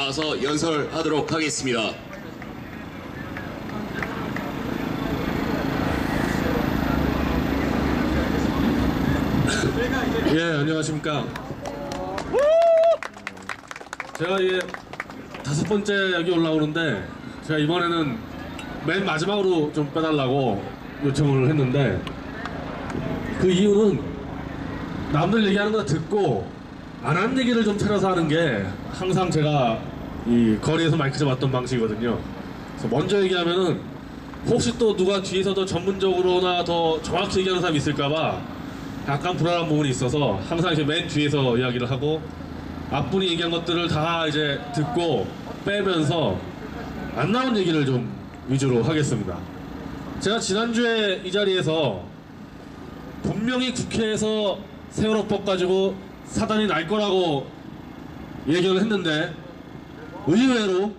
나와서 연설하도록 하겠습니다. 예, 안녕하십니까. 제가 이게 5번째 여기 올라오는데 제가 이번에는 맨 마지막으로 좀 빼달라고 요청을 했는데, 그 이유는 남들 얘기하는 거 듣고 안 하는 얘기를 좀 찾아서 하는 게 항상 제가 이 거리에서 마이크 잡았던 방식이거든요. 그래서 먼저 얘기하면은 혹시 또 누가 뒤에서 더 전문적으로나 더 정확히 얘기하는 사람이 있을까봐 약간 불안한 부분이 있어서 항상 이렇게 맨 뒤에서 이야기를 하고, 앞분이 얘기한 것들을 다 이제 듣고 빼면서 안 나온 얘기를 좀 위주로 하겠습니다. 제가 지난주에 이 자리에서 분명히 국회에서 세월호법 가지고 사단이 날 거라고 얘기를 했는데 의외로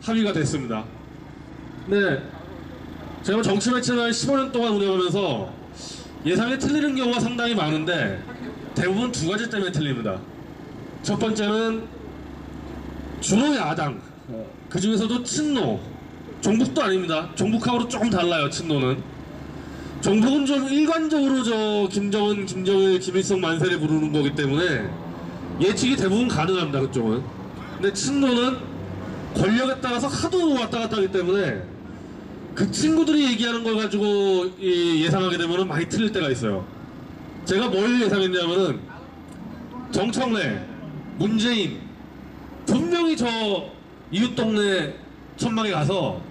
합의가 됐습니다. 네, 제가 정치 매체를 15년 동안 운영하면서 예상이 틀리는 경우가 상당히 많은데 대부분 두 가지 때문에 틀립니다. 첫 번째는 주로 야당, 그 중에서도 친노, 종북도 아닙니다. 종북하고는 조금 달라요. 친노는 종북은 좀 일관적으로 저 김정은, 김정일, 김일성 만세를 부르는 거기 때문에 예측이 대부분 가능합니다. 그쪽은. 근데 친노는 권력에 따라서 하도 왔다 갔다 하기 때문에 그 친구들이 얘기하는 걸 가지고 예상하게 되면 많이 틀릴 때가 있어요. 제가 뭘 예상했냐면은 정청래, 문재인 분명히 저 이웃 동네 천막에 가서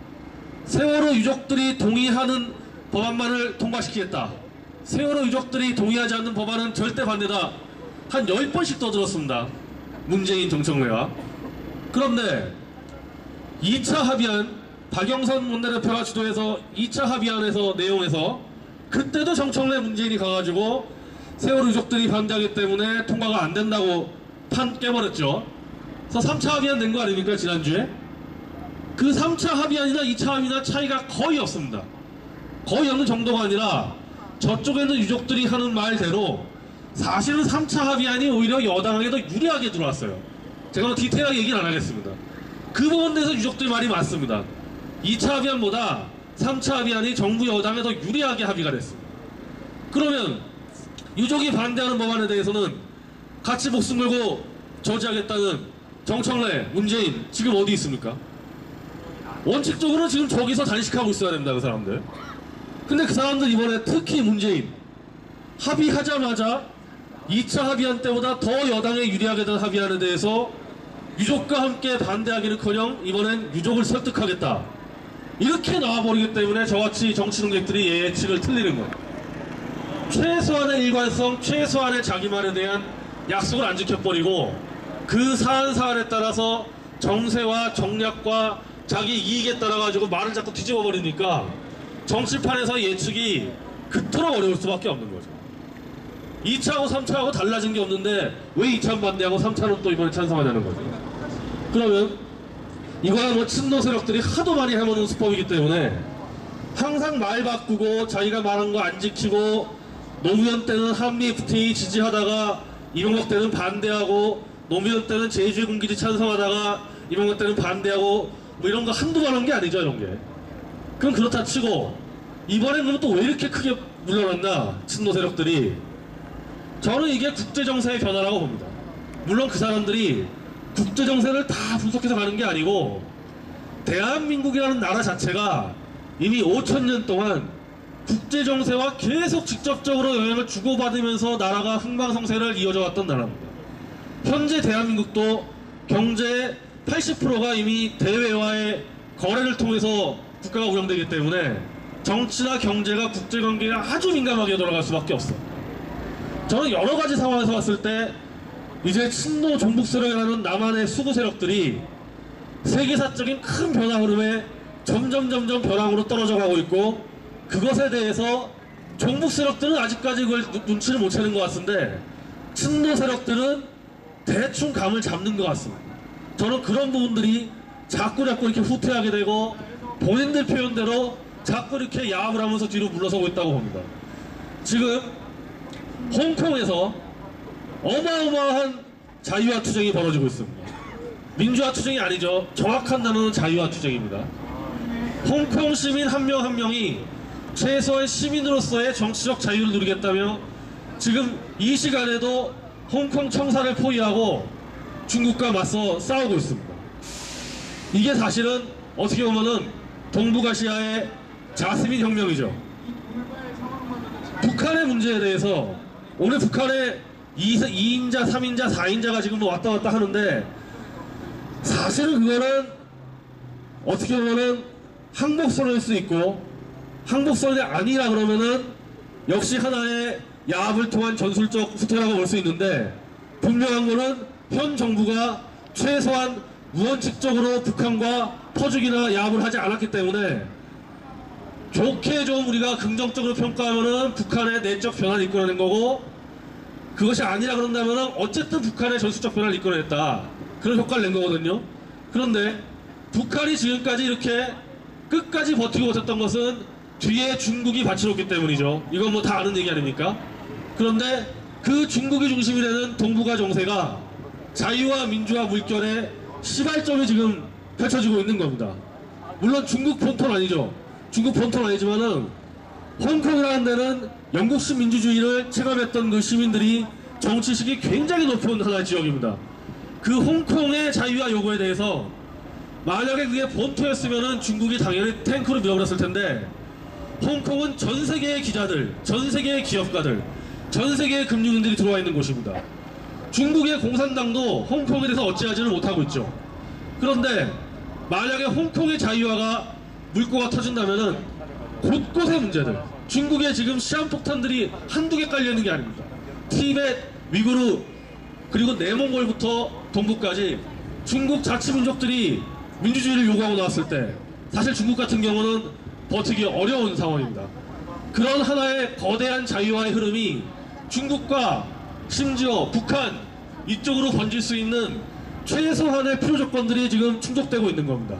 세월호 유족들이 동의하는 법안만을 통과시키겠다, 세월호 유족들이 동의하지 않는 법안은 절대 반대다, 한 10번씩 떠들었습니다. 문재인, 정청래가. 그런데 2차 합의안, 박영선 원내대표가 주도해서 2차 합의안에서 내용에서 그때도 정청래, 문재인이 가가지고 세월호 유족들이 반대하기 때문에 통과가 안 된다고 판 깨버렸죠. 그래서 3차 합의안 낸 거 아닙니까, 지난주에? 그 3차 합의안이나 2차 합의나 차이가 거의 없습니다. 거의 없는 정도가 아니라 저쪽에 있는 유족들이 하는 말대로 사실은 3차 합의안이 오히려 여당에게 더 유리하게 들어왔어요. 제가 뭐 디테일하게 얘기는 안 하겠습니다. 그 부분에 대해서 유족들이 말이 많습니다. 2차 합의안보다 3차 합의안이 정부 여당에 더 유리하게 합의가 됐습니다. 그러면 유족이 반대하는 법안에 대해서는 같이 목숨 걸고 저지하겠다는 정청래, 문재인 지금 어디 있습니까? 원칙적으로 지금 저기서 단식하고 있어야 됩니다. 그 사람들. 근데 그 사람들 이번에 특히 문재인 합의하자마자 2차 합의안 때보다 더 여당에 유리하게 된 합의안에 대해서 유족과 함께 반대하기는커녕 이번엔 유족을 설득하겠다, 이렇게 나와버리기 때문에 저같이 정치 능력들이 예측을 틀리는 거예요. 최소한의 일관성, 최소한의 자기 말에 대한 약속을 안 지켜버리고 그 사안에 따라서 정세와 정략과 자기 이익에 따라 가지고 말을 자꾸 뒤집어 버리니까 정치판에서 예측이 그토록 어려울 수밖에 없는 거죠. 2차하고 3차하고 달라진 게 없는데 왜 2차는 반대하고 3차는 또 이번에 찬성하냐는 거죠. 그러면 이거는 뭐 친노 세력들이 하도 많이 해먹는 수법이기 때문에 항상 말 바꾸고 자기가 말한 거 안 지키고, 노무현 때는 한미 FTA 지지하다가 이명박 때는 반대하고, 노무현 때는 제주의 군기지 찬성하다가 이명박 때는 반대하고, 뭐 이런 거 한두 번 한 게 아니죠, 이런 게. 그럼 그렇다 치고 이번엔 그럼 또 왜 이렇게 크게 물러났나, 친노 세력들이. 저는 이게 국제정세의 변화라고 봅니다. 물론 그 사람들이 국제정세를 다 분석해서 가는 게 아니고, 대한민국이라는 나라 자체가 이미 5,000년 동안 국제정세와 계속 직접적으로 영향을 주고받으면서 나라가 흥망성쇠를 이어져 왔던 나라입니다. 현재 대한민국도 경제의 80%가 이미 대외와의 거래를 통해서 국가가 운영되기 때문에 정치나 경제가 국제관계에 아주 민감하게 돌아갈 수밖에 없어요. 저는 여러 가지 상황에서 봤을 때 이제 친노 종북 세력이라는 남한의 수구 세력들이 세계사적인 큰 변화 흐름에 점점 벼랑으로 떨어져 가고 있고, 그것에 대해서 종북 세력들은 아직까지 그걸 눈치를 못 채는 것 같은데 친노 세력들은 대충 감을 잡는 것 같습니다. 저는 그런 부분들이 자꾸 이렇게 후퇴하게 되고 본인들 표현대로 자꾸 이렇게 야합을 하면서 뒤로 물러서고 있다고 봅니다. 지금 홍콩에서 어마어마한 자유화 투쟁이 벌어지고 있습니다. 민주화 투쟁이 아니죠. 정확한 단어는 자유화 투쟁입니다. 홍콩 시민 한 명 한 명이 최소한 시민으로서의 정치적 자유를 누리겠다며 지금 이 시간에도 홍콩 청사를 포위하고 중국과 맞서 싸우고 있습니다. 이게 사실은 어떻게 보면은 동북아시아의 자스민 혁명이죠. 북한의 문제에 대해서 오늘 북한의 2인자, 3인자, 4인자가 지금 뭐 왔다 갔다 하는데 사실은 그거는 어떻게 보면은 항복선언일 수 있고 항복선언이 아니라 그러면은 역시 하나의 야합을 통한 전술적 후퇴라고 볼 수 있는데 분명한 거는 현 정부가 최소한 무원칙적으로 북한과 퍼주기나 야합을 하지 않았기 때문에 좋게 좀 우리가 긍정적으로 평가하면은 북한의 내적 변화를 이끌어낸 거고 그것이 아니라 그런다면은 어쨌든 북한의 전술적 변화를 이끌어냈다 그런 효과를 낸 거거든요. 그런데 북한이 지금까지 이렇게 끝까지 버티고 버텼던 것은 뒤에 중국이 받쳐줬기 때문이죠. 이건 뭐 다 아는 얘기 아닙니까? 그런데 그 중국이 중심이 되는 동북아 정세가 자유와 민주화 물결의 시발점이 지금 펼쳐지고 있는 겁니다. 물론 중국 본토는 아니죠. 중국 본토는 아니지만은 홍콩이라는 데는 영국식 민주주의를 체감했던 그 시민들이 정치식이 굉장히 높은 하나의 지역입니다. 그 홍콩의 자유화 요구에 대해서 만약에 그게 본토였으면은 중국이 당연히 탱크로 밀어버렸을 텐데 홍콩은 전 세계의 기자들, 전 세계의 기업가들, 전 세계의 금융인들이 들어와 있는 곳입니다. 중국의 공산당도 홍콩에 대해서 어찌하지는 못하고 있죠. 그런데 만약에 홍콩의 자유화가 물꼬가 터진다면은 곳곳의 문제들, 중국의 지금 시한폭탄들이 한두 개 깔려있는 게 아닙니다. 티베트, 위구르, 그리고 내몽골부터 동북까지 중국 자치민족들이 민주주의를 요구하고 나왔을 때 사실 중국 같은 경우는 버티기 어려운 상황입니다. 그런 하나의 거대한 자유화의 흐름이 중국과 심지어 북한 이쪽으로 번질 수 있는 최소한의 필요 조건들이 지금 충족되고 있는 겁니다.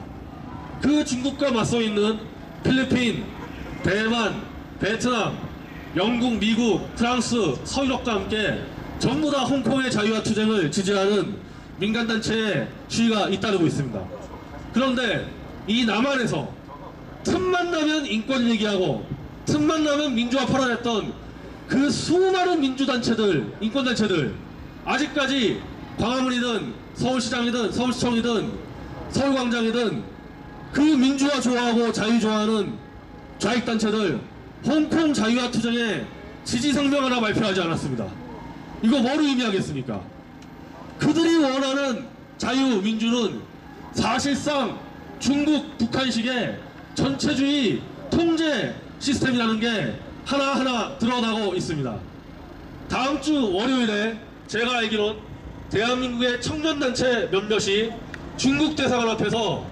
그 중국과 맞서 있는 필리핀, 대만, 베트남, 영국, 미국, 프랑스, 서유럽과 함께 전부 다 홍콩의 자유화 투쟁을 지지하는 민간단체의 시위가 잇따르고 있습니다. 그런데 이 남한에서 틈만 나면 인권 얘기하고 틈만 나면 민주화 팔아냈던 그 수많은 민주단체들, 인권단체들 아직까지 광화문이든 서울시장이든 서울시청이든 서울광장이든 그 민주화 좋아하고 자유 좋아하는 좌익단체들 홍콩 자유화 투쟁에 지지성명 하나 발표하지 않았습니다. 이거 뭐를 의미하겠습니까? 그들이 원하는 자유, 민주는 사실상 중국, 북한식의 전체주의 통제 시스템이라는 게 하나하나 드러나고 있습니다. 다음 주 월요일에 제가 알기론 대한민국의 청년단체 몇몇이 중국 대사관 앞에서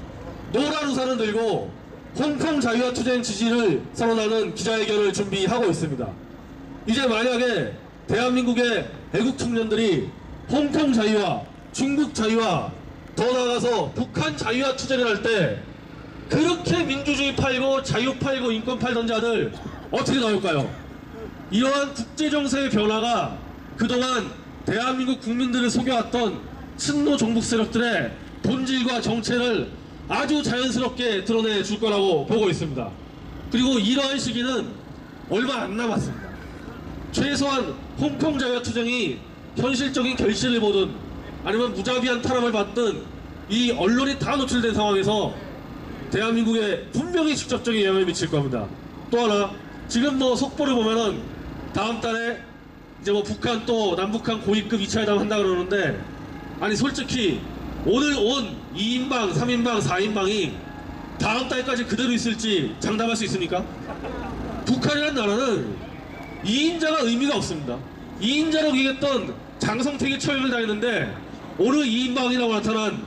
노란 우산을 들고 홍콩 자유화 투쟁 지지를 선언하는 기자회견을 준비하고 있습니다. 이제 만약에 대한민국의 애국 청년들이 홍콩 자유화, 중국 자유화, 더 나아가서 북한 자유화 투쟁을 할 때 그렇게 민주주의 팔고 자유 팔고 인권 팔던 자들 어떻게 나올까요? 이러한 국제정세의 변화가 그동안 대한민국 국민들을 속여왔던 친노 종북 세력들의 본질과 정체를 아주 자연스럽게 드러내 줄 거라고 보고 있습니다. 그리고 이러한 시기는 얼마 안 남았습니다. 최소한 홍콩 자유화 투쟁이 현실적인 결실을 보든 아니면 무자비한 탄압을 받든 이 언론이 다 노출된 상황에서 대한민국에 분명히 직접적인 영향을 미칠 겁니다. 또 하나, 지금 뭐 속보를 보면은 다음 달에 이제 뭐 북한 또 남북한 고위급 2차 회담 한다 그러는데 아니 솔직히 오늘 온 2인방, 3인방, 4인방이 다음 달까지 그대로 있을지 장담할 수 있습니까? 북한이라는 나라는 2인자가 의미가 없습니다. 2인자라고 얘기했던 장성택이 처형을 당했는데 오늘 2인방이라고 나타난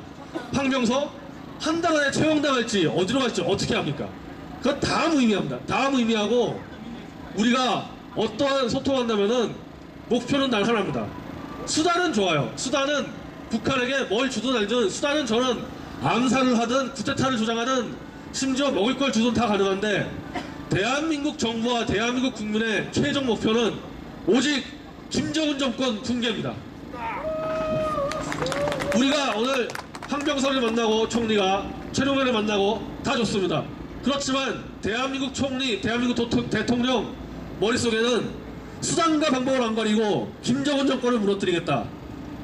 황병서 한 달 안에 처형당할지 어디로 갈지 어떻게 합니까? 그건 다 무의미합니다. 다 무의미하고 우리가 어떠한 소통한다면은 목표는 단 하나입니다. 수단은 좋아요. 수단은 북한에게 뭘 주든 알든 수단은 저는 암살을 하든 쿠데타를 조장하든 심지어 먹을 걸 주든 다 가능한데 대한민국 정부와 대한민국 국민의 최종 목표는 오직 김정은 정권 붕괴입니다. 우리가 오늘 황병선을 만나고 총리가 최룡해를 만나고 다 좋습니다. 그렇지만 대한민국 총리, 대한민국 대통령 머릿속에는 수단과 방법을 안 가리고 김정은 정권을 무너뜨리겠다.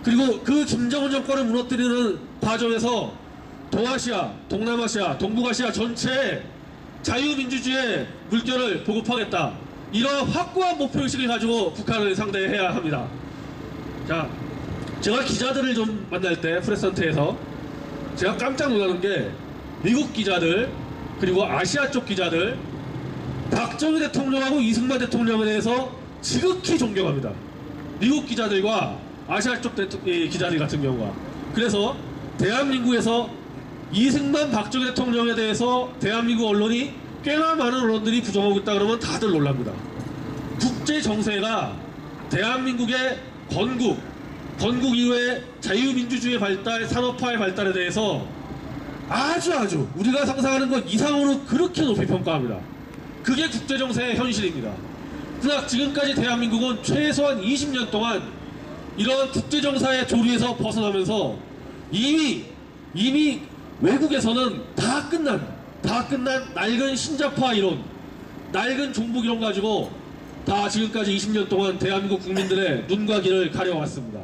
그리고 그 김정은 정권을 무너뜨리는 과정에서 동아시아, 동남아시아, 동북아시아 전체에 자유민주주의의 물결을 보급하겠다. 이런 확고한 목표의식을 가지고 북한을 상대해야 합니다. 자, 제가 기자들을 좀 만날 때 프레스센터에서 제가 깜짝 놀라는 게 미국 기자들 그리고 아시아 쪽 기자들 박정희 대통령하고 이승만 대통령에 대해서 지극히 존경합니다. 미국 기자들과 아시아 쪽 기자들 같은 경우가. 그래서 대한민국에서 이승만 박정희 대통령에 대해서 대한민국 언론이 꽤나 많은 언론들이 부정하고 있다 그러면 다들 놀랍니다. 국제 정세가 대한민국의 건국 이후에 자유민주주의 발달, 산업화의 발달에 대해서 아주 우리가 상상하는 것 이상으로 그렇게 높이 평가합니다. 그게 국제 정세의 현실입니다. 그러나 지금까지 대한민국은 최소한 20년 동안 이런 국제 정사의 조류에서 벗어나면서 이미 외국에서는 다 끝난 낡은 신자파 이론, 낡은 종북 이론 가지고 다 지금까지 20년 동안 대한민국 국민들의 눈과 귀를 가려왔습니다.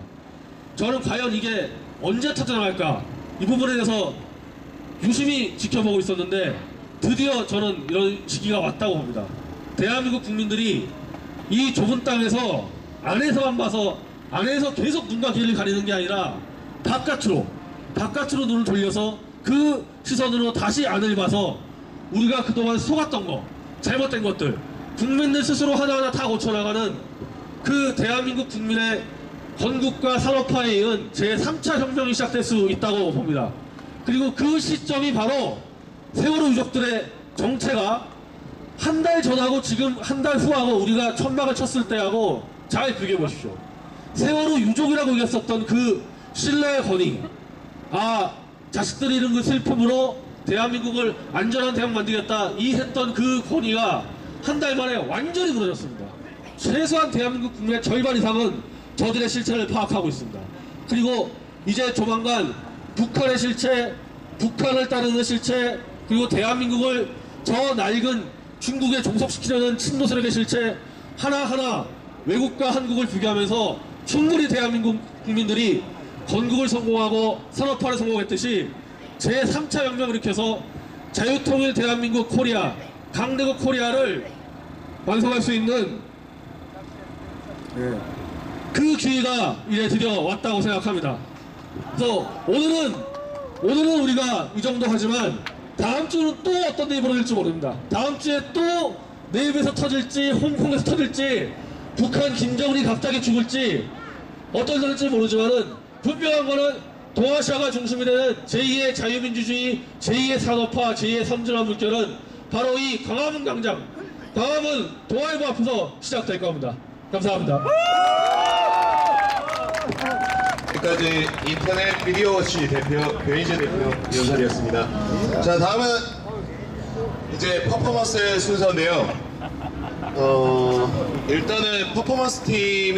저는 과연 이게 언제 터져나갈까 이 부분에 대해서 유심히 지켜보고 있었는데 드디어 저는 이런 시기가 왔다고 봅니다. 대한민국 국민들이 이 좁은 땅에서 안에서만 봐서 안에서 계속 눈과 귀를 가리는 게 아니라 바깥으로 눈을 돌려서 그 시선으로 다시 안을 봐서 우리가 그동안 속았던 거, 잘못된 것들 국민들 스스로 하나하나 다 고쳐나가는 그 대한민국 국민의 건국과 산업화에 이은 제3차 혁명이 시작될 수 있다고 봅니다. 그리고 그 시점이 바로 세월호 유족들의 정체가 한 달 전하고 지금 한 달 후하고 우리가 천막을 쳤을 때하고 잘 비교해 보십시오. 세월호 유족이라고 얘기했었던 그 신뢰의 권위, 자식들이 잃은 그 슬픔으로 대한민국을 안전한 대학 만들겠다 이 했던 그 권위가 한 달 만에 완전히 무너졌습니다. 최소한 대한민국 국민의 절반 이상은 저들의 실체를 파악하고 있습니다. 그리고 이제 조만간 북한의 실체, 북한을 따르는 실체, 그리고 대한민국을 저 낡은 중국에 종속시키려는 친노 세력의 실체 하나하나 외국과 한국을 비교하면서 충분히 대한민국 국민들이 건국을 성공하고 산업화를 성공했듯이 제3차 혁명을 일으켜서 자유통일 대한민국 코리아, 강대국 코리아를 완성할 수 있는 그 기회가 이제 드디어 왔다고 생각합니다. 그래서 오늘은 우리가 이 정도 하지만 다음 주는 또 어떤 일이 벌어질지 모릅니다. 다음 주에 또 내입에서 터질지 홍콩에서 터질지 북한 김정은이 갑자기 죽을지 어떤 일이 될지 모르지만은 분명한 거는 동아시아가 중심이 되는 제2의 자유민주주의, 제2의 산업화, 제2의 선진화 물결은 바로 이 광화문 광장, 광화문 동아일보 앞에서 시작될 겁니다. 감사합니다. 지금까지 인터넷 미디어워치 대표 변희재 대표 연설이었습니다. 자, 다음은 이제 퍼포먼스 순서인데요. 일단은 퍼포먼스 팀이